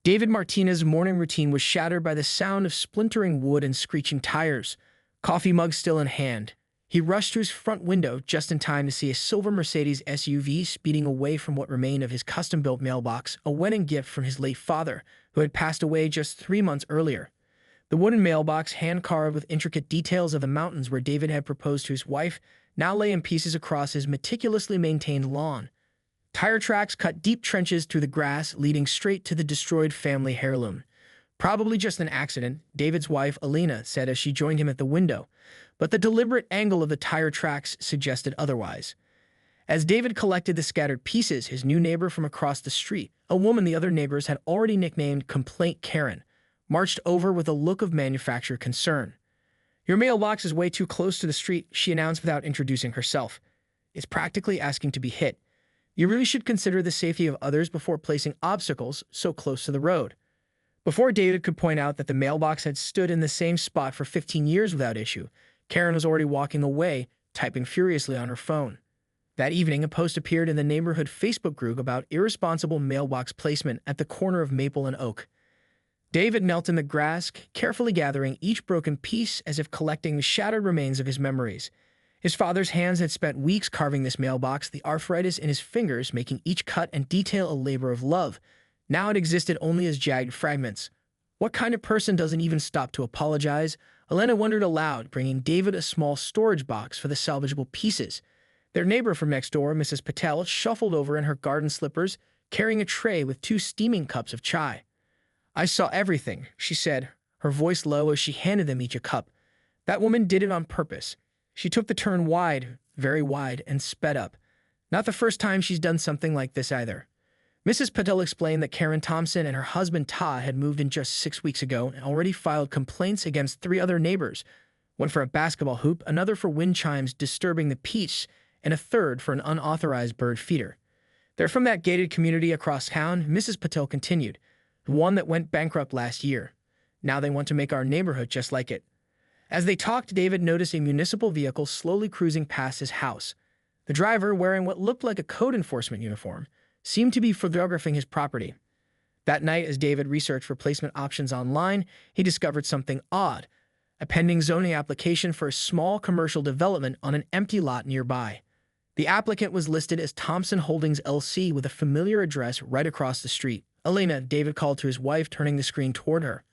David Martinez's morning routine was shattered by the sound of splintering wood and screeching tires. Coffee mug still in hand, he rushed to his front window just in time to see a silver Mercedes SUV speeding away from what remained of his custom-built mailbox, a wedding gift from his late father, who had passed away just 3 months earlier. The wooden mailbox, hand-carved with intricate details of the mountains where David had proposed to his wife, now lay in pieces across his meticulously maintained lawn. Tire tracks cut deep trenches through the grass, leading straight to the destroyed family heirloom. Probably just an accident, David's wife, Alina, said as she joined him at the window, but the deliberate angle of the tire tracks suggested otherwise. As David collected the scattered pieces, his new neighbor from across the street, a woman the other neighbors had already nicknamed Complaint Karen, marched over with a look of manufactured concern. "Your mailbox is way too close to the street," she announced without introducing herself. "It's practically asking to be hit. You really should consider the safety of others before placing obstacles so close to the road." Before David could point out that the mailbox had stood in the same spot for 15 years without issue, Karen was already walking away, typing furiously on her phone. That evening, a post appeared in the neighborhood Facebook group about irresponsible mailbox placement at the corner of Maple and Oak. David knelt in the grass, carefully gathering each broken piece as if collecting the shattered remains of his memories. His father's hands had spent weeks carving this mailbox, the arthritis in his fingers making each cut and detail a labor of love. Now it existed only as jagged fragments. What kind of person doesn't even stop to apologize? Elena wondered aloud, bringing David a small storage box for the salvageable pieces. Their neighbor from next door, Mrs. Patel, shuffled over in her garden slippers, carrying a tray with 2 steaming cups of chai. "I saw everything," she said, her voice low as she handed them each a cup. "That woman did it on purpose. She took the turn wide, very wide, and sped up. Not the first time she's done something like this either." Mrs. Patel explained that Karen Thompson and her husband Todd had moved in just 6 weeks ago and already filed complaints against 3 other neighbors, one for a basketball hoop, another for wind chimes disturbing the peace, and a third for an unauthorized bird feeder. "They're from that gated community across town," Mrs. Patel continued, "the one that went bankrupt last year. Now they want to make our neighborhood just like it." As they talked, David noticed a municipal vehicle slowly cruising past his house. The driver, wearing what looked like a code enforcement uniform, seemed to be photographing his property. That night, as David researched replacement options online, he discovered something odd: a pending zoning application for a small commercial development on an empty lot nearby. The applicant was listed as Thompson Holdings LC with a familiar address right across the street. "Elena," David called to his wife, turning the screen toward her.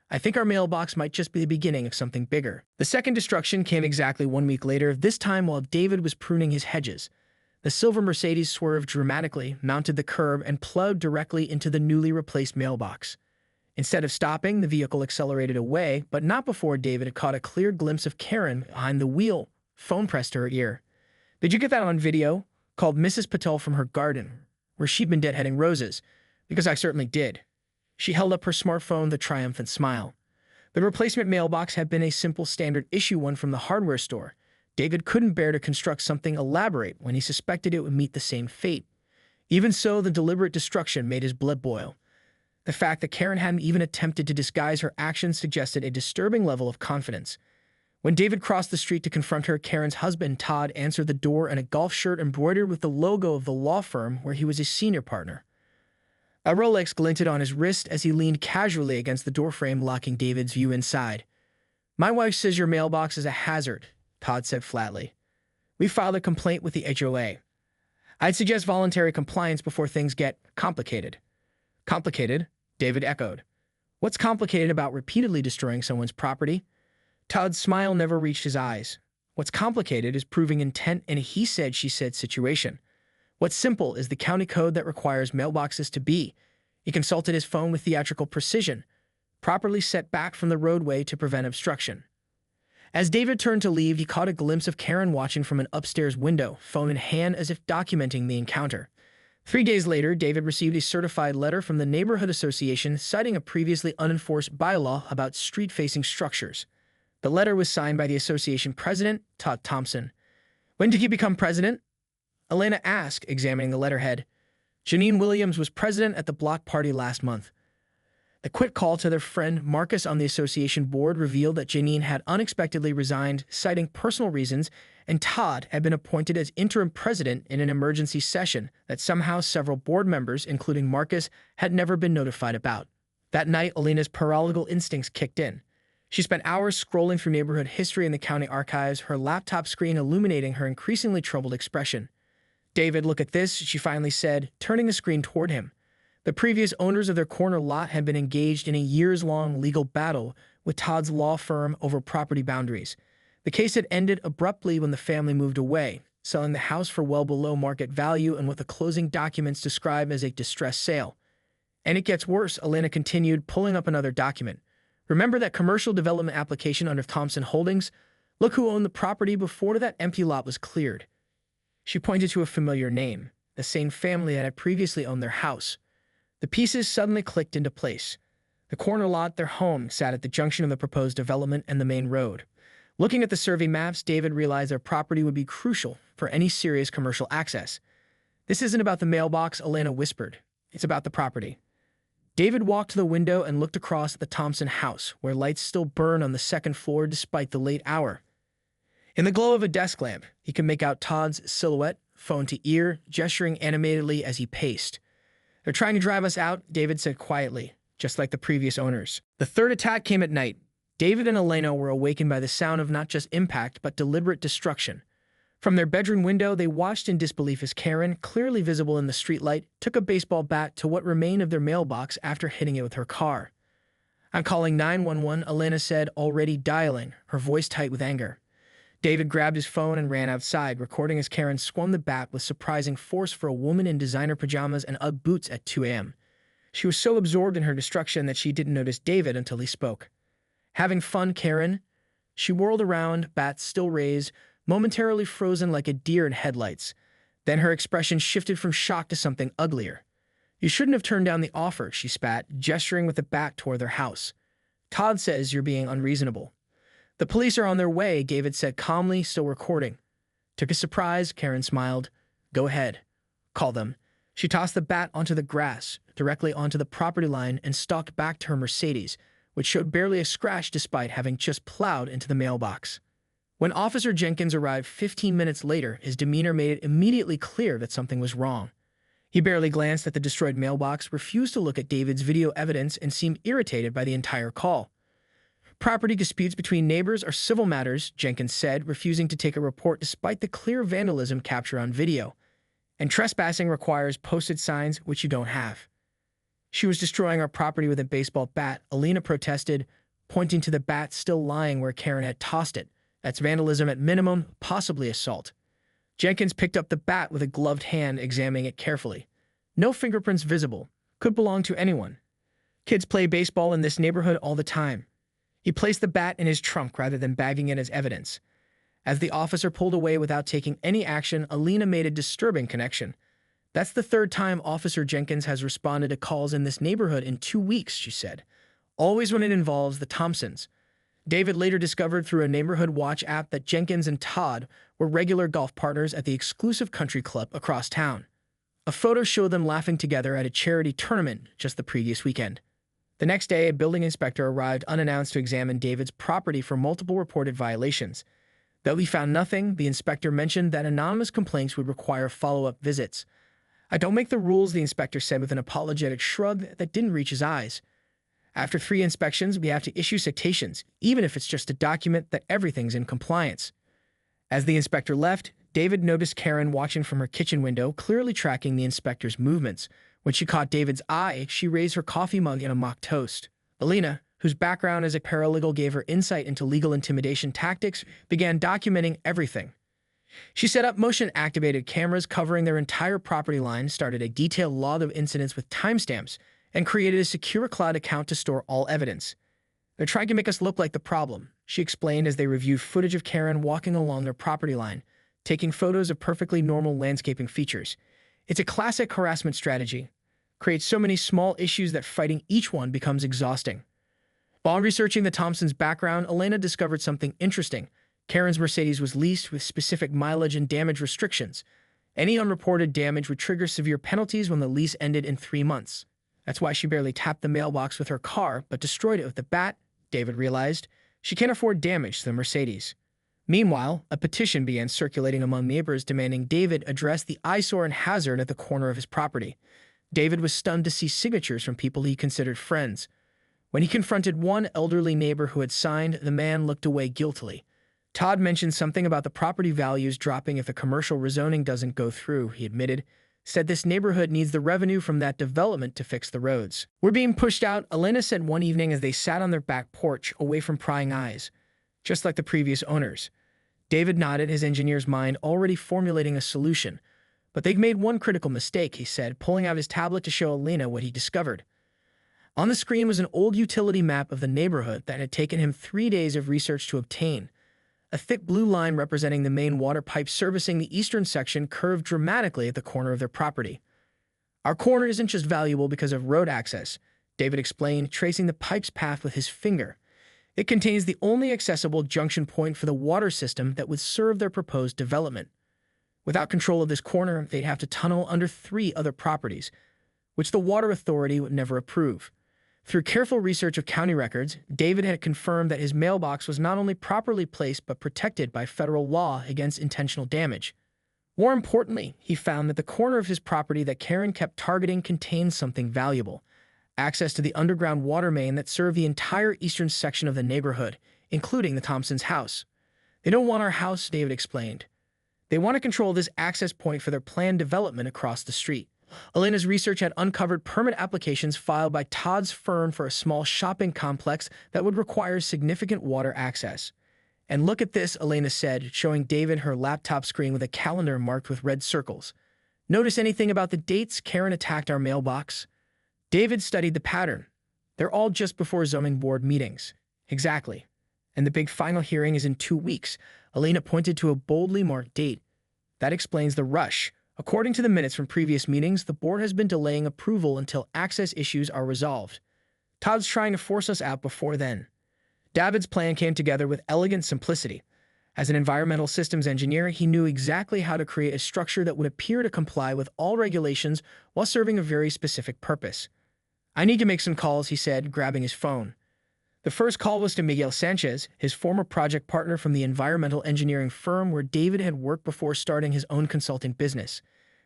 "I think our mailbox might just be the beginning of something bigger." The second destruction came exactly 1 week later, this time while David was pruning his hedges. The silver Mercedes swerved dramatically, mounted the curb, and plowed directly into the newly replaced mailbox. Instead of stopping, the vehicle accelerated away, but not before David had caught a clear glimpse of Karen behind the wheel, phone pressed to her ear. "Did you get that on video?" called Mrs. Patel from her garden, where she'd been deadheading roses. "Because I certainly did." She held up her smartphone with a triumphant smile. The replacement mailbox had been a simple standard issue one from the hardware store. David couldn't bear to construct something elaborate when he suspected it would meet the same fate. Even so, the deliberate destruction made his blood boil. The fact that Karen hadn't even attempted to disguise her actions suggested a disturbing level of confidence. When David crossed the street to confront her, Karen's husband, Todd, answered the door in a golf shirt embroidered with the logo of the law firm where he was a senior partner. A Rolex glinted on his wrist as he leaned casually against the doorframe, blocking David's view inside. "My wife says your mailbox is a hazard," Todd said flatly. "We filed a complaint with the HOA. I'd suggest voluntary compliance before things get complicated." "Complicated?" David echoed. "What's complicated about repeatedly destroying someone's property?" Todd's smile never reached his eyes. "What's complicated is proving intent in a he-said-she-said situation. What's simple is the county code that requires mailboxes to be." He consulted his phone with theatrical precision, properly set back from the roadway to prevent obstruction. As David turned to leave, he caught a glimpse of Karen watching from an upstairs window, phone in hand as if documenting the encounter. 3 days later, David received a certified letter from the neighborhood association citing a previously unenforced bylaw about street-facing structures. The letter was signed by the association president, Todd Thompson. "When did you become president?" Elena asked, examining the letterhead. "Janine Williams was president at the block party last month." The quick call to their friend Marcus on the association board revealed that Janine had unexpectedly resigned, citing personal reasons, and Todd had been appointed as interim president in an emergency session that somehow several board members, including Marcus, had never been notified about. That night, Alina's paralegal instincts kicked in. She spent hours scrolling through neighborhood history in the county archives, her laptop screen illuminating her increasingly troubled expression. "David, look at this," she finally said, turning the screen toward him. The previous owners of their corner lot had been engaged in a years-long legal battle with Todd's law firm over property boundaries. The case had ended abruptly when the family moved away, selling the house for well below market value and what the closing documents describe as a distress sale. "And it gets worse," Elena continued, pulling up another document. "Remember that commercial development application under Thompson Holdings? Look who owned the property before that empty lot was cleared." She pointed to a familiar name, the same family that had previously owned their house. The pieces suddenly clicked into place. The corner lot, their home, sat at the junction of the proposed development and the main road. Looking at the survey maps, David realized their property would be crucial for any serious commercial access. "This isn't about the mailbox," Elena whispered. "It's about the property." David walked to the window and looked across at the Thompson house, where lights still burned on the second floor despite the late hour. In the glow of a desk lamp, he could make out Todd's silhouette, phone to ear, gesturing animatedly as he paced. "They're trying to drive us out," David said quietly, just like the previous owners. The third attack came at night. David and Elena were awakened by the sound of not just impact, but deliberate destruction. From their bedroom window, they watched in disbelief as Karen, clearly visible in the streetlight, took a baseball bat to what remained of their mailbox after hitting it with her car. "I'm calling 911, Elena said, already dialing, her voice tight with anger. David grabbed his phone and ran outside, recording as Karen swung the bat with surprising force for a woman in designer pajamas and Ugg boots at 2 a.m. She was so absorbed in her destruction that she didn't notice David until he spoke. "Having fun, Karen?" She whirled around, bat still raised, momentarily frozen like a deer in headlights. Then her expression shifted from shock to something uglier. "You shouldn't have turned down the offer," she spat, gesturing with the bat toward their house. "Todd says you're being unreasonable." "The police are on their way," David said calmly, still recording. "Took a surprise," Karen smiled. "Go ahead. Call them." She tossed the bat onto the grass, directly onto the property line, and stalked back to her Mercedes, which showed barely a scratch despite having just plowed into the mailbox. When Officer Jenkins arrived 15 minutes later, his demeanor made it immediately clear that something was wrong. He barely glanced at the destroyed mailbox, refused to look at David's video evidence, and seemed irritated by the entire call. "Property disputes between neighbors are civil matters," Jenkins said, refusing to take a report despite the clear vandalism captured on video. "And trespassing requires posted signs, which you don't have." "She was destroying our property with a baseball bat," Alina protested, pointing to the bat still lying where Karen had tossed it. "That's vandalism at minimum, possibly assault." Jenkins picked up the bat with a gloved hand, examining it carefully. "No fingerprints visible. Could belong to anyone. Kids play baseball in this neighborhood all the time." He placed the bat in his trunk rather than bagging it as evidence. As the officer pulled away without taking any action, Alina made a disturbing connection. "That's the third time Officer Jenkins has responded to calls in this neighborhood in 2 weeks," she said. "Always when it involves the Thompsons." David later discovered through a neighborhood watch app that Jenkins and Todd were regular golf partners at the exclusive country club across town. A photo showed them laughing together at a charity tournament just the previous weekend. The next day, a building inspector arrived unannounced to examine David's property for multiple reported violations. Though he found nothing, the inspector mentioned that anonymous complaints would require follow-up visits. "I don't make the rules," the inspector said with an apologetic shrug that didn't reach his eyes. "After 3 inspections, we have to issue citations, even if it's just to document that everything's in compliance." As the inspector left, David noticed Karen watching from her kitchen window, clearly tracking the inspector's movements. When she caught David's eye, she raised her coffee mug in a mock toast. Alina, whose background as a paralegal gave her insight into legal intimidation tactics, began documenting everything. She set up motion-activated cameras covering their entire property line, started a detailed log of incidents with timestamps, and created a secure cloud account to store all evidence. "They're trying to make us look like the problem," she explained as they reviewed footage of Karen walking along their property line, taking photos of perfectly normal landscaping features. "It's a classic harassment strategy. Creates so many small issues that fighting each one becomes exhausting." While researching the Thompsons' background, Elena discovered something interesting. Karen's Mercedes was leased with specific mileage and damage restrictions. Any unreported damage would trigger severe penalties when the lease ended in 3 months. That's why she barely tapped the mailbox with her car, but destroyed it with the bat, David realized. She can't afford damage to the Mercedes. Meanwhile, a petition began circulating among neighbors demanding David address the eyesore and hazard at the corner of his property. David was stunned to see signatures from people he considered friends. When he confronted one elderly neighbor who had signed, the man looked away guiltily. Todd mentioned something about the property values dropping if the commercial rezoning doesn't go through, he admitted. Said this neighborhood needs the revenue from that development to fix the roads. We're being pushed out, Elena said one evening as they sat on their back porch, away from prying eyes. Just like the previous owners. David nodded, his engineer's mind already formulating a solution. But they've made one critical mistake, he said, pulling out his tablet to show Elena what he discovered. On the screen was an old utility map of the neighborhood that had taken him 3 days of research to obtain. A thick blue line representing the main water pipe servicing the eastern section curved dramatically at the corner of their property. Our corner isn't just valuable because of road access, David explained, tracing the pipe's path with his finger. It contains the only accessible junction point for the water system that would serve their proposed development. Without control of this corner, they'd have to tunnel under 3 other properties, which the Water Authority would never approve. Through careful research of county records, David had confirmed that his mailbox was not only properly placed but protected by federal law against intentional damage. More importantly, he found that the corner of his property that Karen kept targeting contained something valuable: access to the underground water main that served the entire eastern section of the neighborhood, including the Thompsons' house. They don't want our house, David explained. They want to control this access point for their planned development across the street. Elena's research had uncovered permit applications filed by Todd's firm for a small shopping complex that would require significant water access. And look at this, Elena said, showing David her laptop screen with a calendar marked with red circles. Notice anything about the dates Karen attacked our mailbox? David studied the pattern. They're all just before zoning board meetings. Exactly. And the big final hearing is in 2 weeks. Elena pointed to a boldly marked date. That explains the rush. According to the minutes from previous meetings, the board has been delaying approval until access issues are resolved. Todd's trying to force us out before then. David's plan came together with elegant simplicity. As an environmental systems engineer, he knew exactly how to create a structure that would appear to comply with all regulations while serving a very specific purpose. I need to make some calls, he said, grabbing his phone. The first call was to Miguel Sanchez, his former project partner from the environmental engineering firm where David had worked before starting his own consulting business.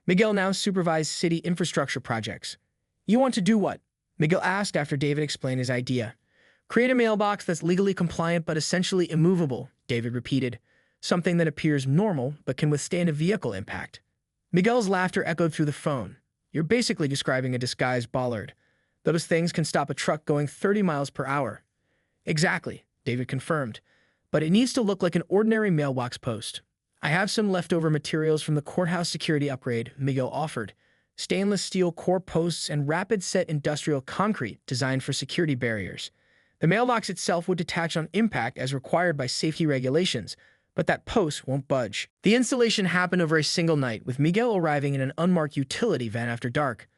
Miguel now supervised city infrastructure projects. You want to do what? Miguel asked after David explained his idea. Create a mailbox that's legally compliant but essentially immovable, David repeated. Something that appears normal but can withstand a vehicle impact. Miguel's laughter echoed through the phone. You're basically describing a disguised bollard. Those things can stop a truck going 30 miles per hour. Exactly, David confirmed. But it needs to look like an ordinary mailbox post. I have some leftover materials from the courthouse security upgrade, Miguel offered. Stainless steel core posts and rapid-set industrial concrete designed for security barriers. The mailbox itself would detach on impact as required by safety regulations, but that post won't budge. The installation happened over a single night, with Miguel arriving in an unmarked utility van after dark.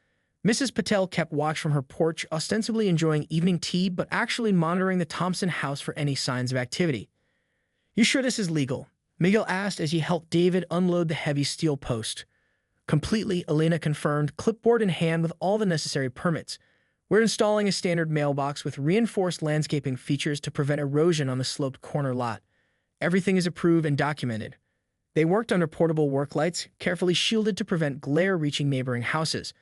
Mrs. Patel kept watch from her porch, ostensibly enjoying evening tea, but actually monitoring the Thompson house for any signs of activity. You sure this is legal? Miguel asked as he helped David unload the heavy steel post. Completely, Elena confirmed, clipboard in hand with all the necessary permits. We're installing a standard mailbox with reinforced landscaping features to prevent erosion on the sloped corner lot. Everything is approved and documented. They worked under portable work lights, carefully shielded to prevent glare reaching neighboring houses.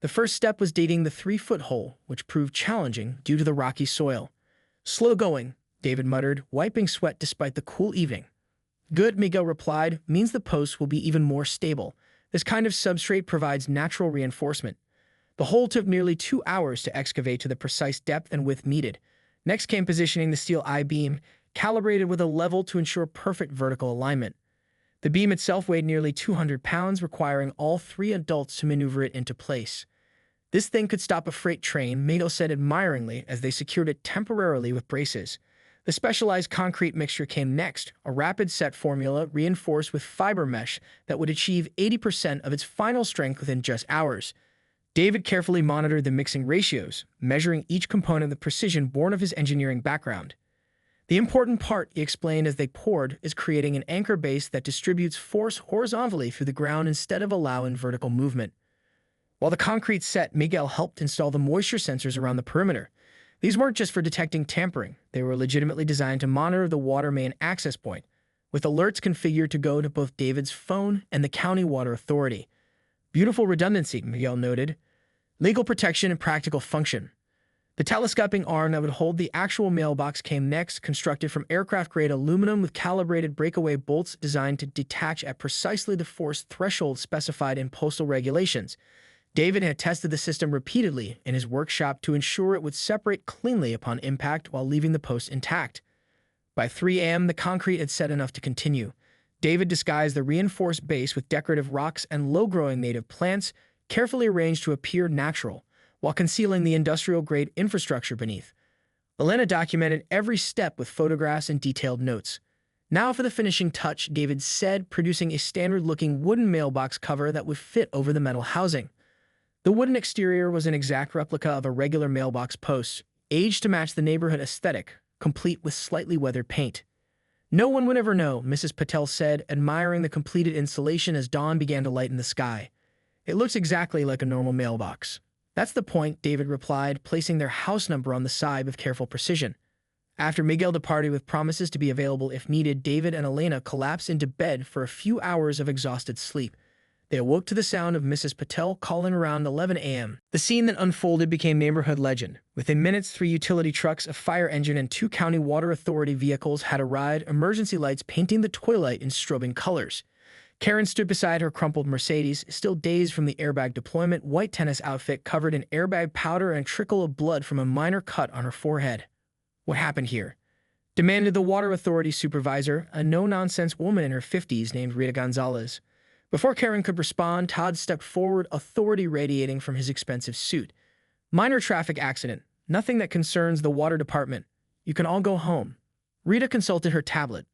The first step was digging the 3-foot hole, which proved challenging due to the rocky soil. Slow going, David muttered, wiping sweat despite the cool evening. Good, Miguel replied, means the posts will be even more stable. This kind of substrate provides natural reinforcement. The hole took nearly 2 hours to excavate to the precise depth and width needed. Next came positioning the steel I-beam, calibrated with a level to ensure perfect vertical alignment. The beam itself weighed nearly 200 pounds, requiring all 3 adults to maneuver it into place. This thing could stop a freight train, Miguel said admiringly as they secured it temporarily with braces. The specialized concrete mixture came next, a rapid set formula reinforced with fiber mesh that would achieve 80% of its final strength within just hours. David carefully monitored the mixing ratios, measuring each component with precision born of his engineering background. The important part, he explained as they poured, is creating an anchor base that distributes force horizontally through the ground instead of allowing vertical movement. While the concrete set, Miguel helped install the moisture sensors around the perimeter. These weren't just for detecting tampering. They were legitimately designed to monitor the water main access point, with alerts configured to go to both David's phone and the county water authority. Beautiful redundancy, Miguel noted. Legal protection and practical function. The telescoping arm that would hold the actual mailbox came next, constructed from aircraft-grade aluminum with calibrated breakaway bolts designed to detach at precisely the force threshold specified in postal regulations. David had tested the system repeatedly in his workshop to ensure it would separate cleanly upon impact while leaving the post intact. By 3 a.m., the concrete had set enough to continue. David disguised the reinforced base with decorative rocks and low-growing native plants, carefully arranged to appear natural, while concealing the industrial-grade infrastructure beneath. Elena documented every step with photographs and detailed notes. "Now for the finishing touch," David said, producing a standard-looking wooden mailbox cover that would fit over the metal housing. The wooden exterior was an exact replica of a regular mailbox post, aged to match the neighborhood aesthetic, complete with slightly weathered paint. "No one would ever know," Mrs. Patel said, admiring the completed installation as dawn began to lighten the sky. "It looks exactly like a normal mailbox." "That's the point," David replied, placing their house number on the side with careful precision. After Miguel departed with promises to be available if needed, David and Elena collapsed into bed for a few hours of exhausted sleep. They awoke to the sound of Mrs. Patel calling around 11 a.m. The scene that unfolded became neighborhood legend. Within minutes, 3 utility trucks, a fire engine, and 2 county water authority vehicles had arrived, emergency lights painting the twilight in strobing colors. Karen stood beside her crumpled Mercedes, still dazed from the airbag deployment, white tennis outfit covered in airbag powder and a trickle of blood from a minor cut on her forehead. "What happened here?" demanded the water authority supervisor, a no-nonsense woman in her 50s named Rita Gonzalez. Before Karen could respond, Todd stepped forward, authority radiating from his expensive suit. "Minor traffic accident. Nothing that concerns the water department. You can all go home." Rita consulted her tablet.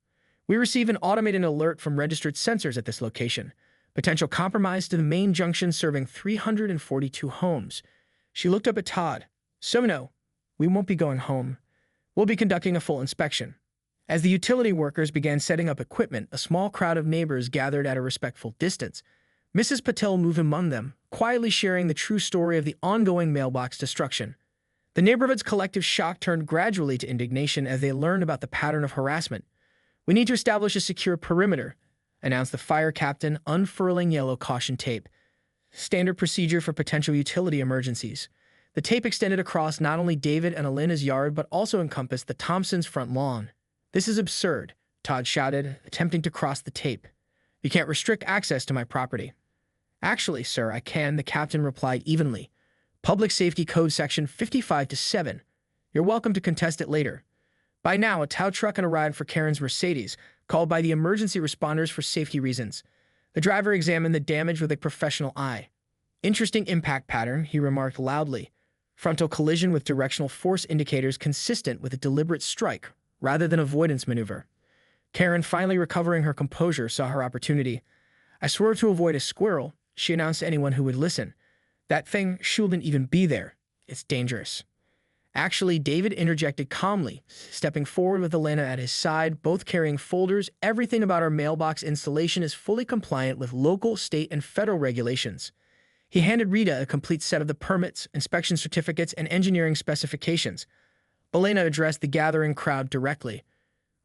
"We receive an automated alert from registered sensors at this location. Potential compromise to the main junction serving 342 homes." She looked up at Todd. "So no, we won't be going home. We'll be conducting a full inspection." As the utility workers began setting up equipment, a small crowd of neighbors gathered at a respectful distance. Mrs. Patel moved among them, quietly sharing the true story of the ongoing mailbox destruction. The neighborhood's collective shock turned gradually to indignation as they learned about the pattern of harassment. "We need to establish a secure perimeter," announced the fire captain, unfurling yellow caution tape. "Standard procedure for potential utility emergencies." The tape extended across not only David and Elena's yard but also encompassed the Thompsons' front lawn. "This is absurd," Todd shouted, attempting to cross the tape. "You can't restrict access to my property." "Actually, sir, I can," the captain replied evenly. "Public Safety Code Section 55-7. You're welcome to contest it later." By now, a tow truck had arrived for Karen's Mercedes, called by the emergency responders for safety reasons. The driver examined the damage with a professional eye. "Interesting impact pattern," he remarked loudly. "Frontal collision with directional force indicators consistent with a deliberate strike, rather than avoidance maneuver." Karen, finally recovering her composure, saw her opportunity. "I swerved to avoid a squirrel," she announced to anyone who would listen. "That thing shouldn't even be there. It's dangerous." Actually, David interjected calmly, stepping forward with Elena at his side, both carrying folders. "Everything about our mailbox installation is fully compliant with local, state, and federal regulations." He handed Rita a complete set of the permits, inspection certificates, and engineering specifications. Elena addressed the gathering crowd directly.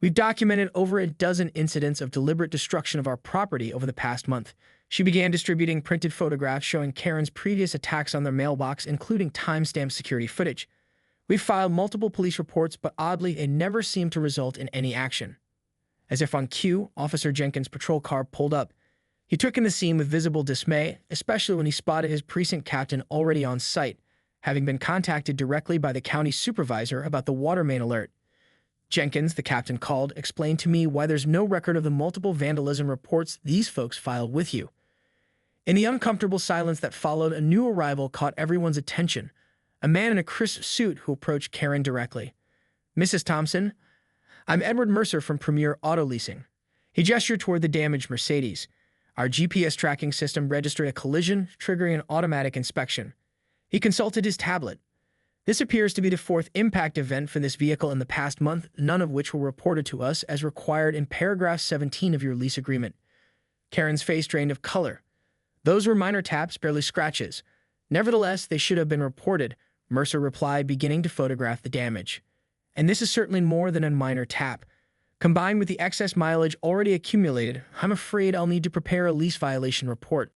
"We've documented over a dozen incidents of deliberate destruction of our property over the past month." She began distributing printed photographs showing Karen's previous attacks on their mailbox, including timestamped security footage. "We've filed multiple police reports, but oddly, it never seemed to result in any action." As if on cue, Officer Jenkins' patrol car pulled up. He took in the scene with visible dismay, especially when he spotted his precinct captain already on site, having been contacted directly by the county supervisor about the water main alert. "Jenkins," the captain called, "explained to me why there's no record of the multiple vandalism reports these folks filed with you." In the uncomfortable silence that followed, a new arrival caught everyone's attention, a man in a crisp suit who approached Karen directly. "Mrs. Thompson, I'm Edward Mercer from Premier Auto Leasing." He gestured toward the damaged Mercedes. "Our GPS tracking system registered a collision, triggering an automatic inspection." He consulted his tablet. "This appears to be the 4th impact event for this vehicle in the past month, none of which were reported to us as required in paragraph 17 of your lease agreement." Karen's face drained of color. "Those were minor taps, barely scratches. Nevertheless, they should have been reported," Mercer replied, beginning to photograph the damage. "And this is certainly more than a minor tap. Combined with the excess mileage already accumulated, I'm afraid I'll need to prepare a lease violation report."